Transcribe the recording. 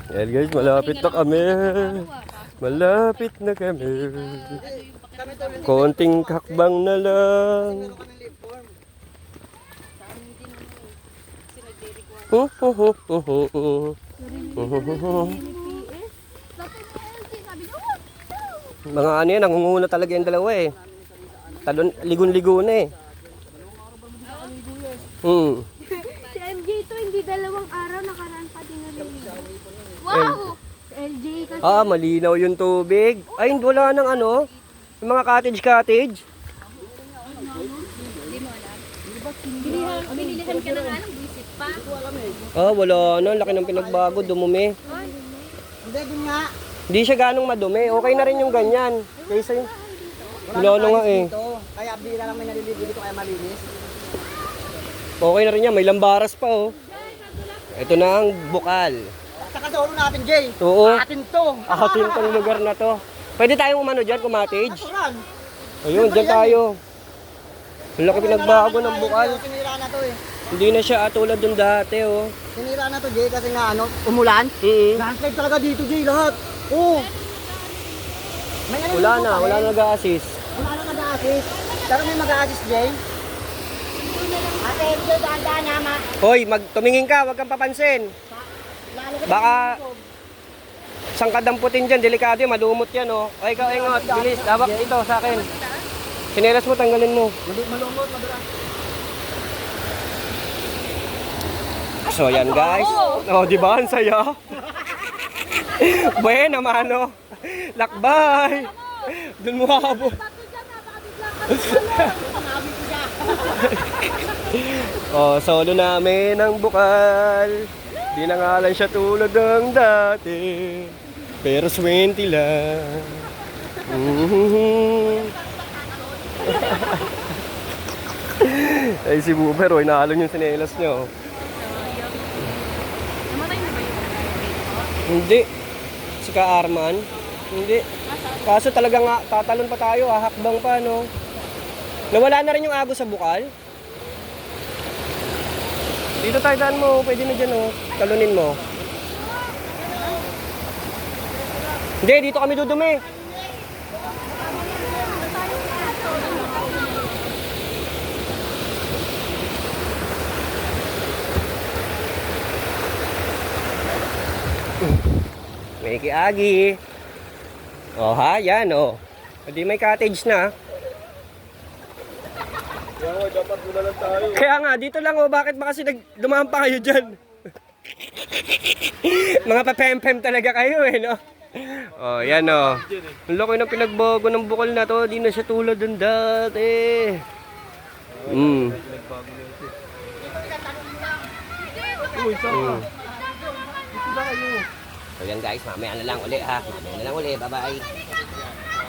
Ayan guys, malapit na kami. Malapit na kami. Konting hakbang na lang. Mga ano yan, nangunguna talaga yung dalawa eh. Talon, ligon-ligo na eh. Si MJ to, hindi dalawang araw nakaraan pa din naliligo. Wow! LJ kasi. Malinaw yung tubig. Ay, wala nang ano. Yung mga cottage. Binilihan ka na nga ng visit pa. Wala na. Laki ng pinagbago. Dumumi. Hindi, dun nga. Hindi siya ganong madumi. Okay na rin yung ganyan. Kaysa yung... Wala na nga eh. Kaya bira lang may naliligo dito kaya malinis. Okay na rin yan. May lambaras pa oh. Ito na ang bukal. Saka sa ulo natin, Jay. Oo. Atin to. Atin tong lugar na to. Pwede tayong umano dyan, kumatage. Natural. Ayun, dyan tayo. Ang laki pinagbago ng bukal. Sinira na to eh. Hindi na siya tulad dun dati oh. Sinira na to, Jay, kasi nga ano, umulan. Landslide talaga dito, Jay, lahat. Oo. May ano Wala dito, na, pare. wala na nag-a-assist. Wala na mag-a-assist. Pero may mag-a-assist, Jay. Ate, Jay, dahan-dahan naman. Hoy, tumingin ka, wag kang papansin. Lalo ka Baka isang kadamputin dyan, delikado yun, malumot yan oh. O ikaw, ingot, bilis, hawak ito sa akin. Sinelas mo, tanggalin mo. malumot, madulas. So yan guys. Oh, di ba? Ang saya. Bueno, mano. Lakbay. Doon mo habo. Solo namin ang bukal. Di na nga lang siya tulad ng dati. Pero swerte lang. Ay si Boomer, oh, inaalon yung sinelas niya. Oh. Hindi. Si Ka-Arman? Hindi. Kaso talaga nga, tatalon pa tayo, hakbang pa, no? Nawala na rin yung agos sa bukal. Dito tayo daan mo, pwede na dyan, oh. Talunin mo. Hindi, dito kami dudumi. May kiagi. Yan Hindi may cottage na. Dapat muna lang tayo. Kaya nga, dito lang bakit ba kasi dumaan pa kayo dyan? Mga papempem talaga kayo no? Yan Ang laki ng pinagbago ng bukal na to. Di na siya tulad dun dati. So yan guys, mamaya na lang uli ha. Mamaya na lang uli, bye bye.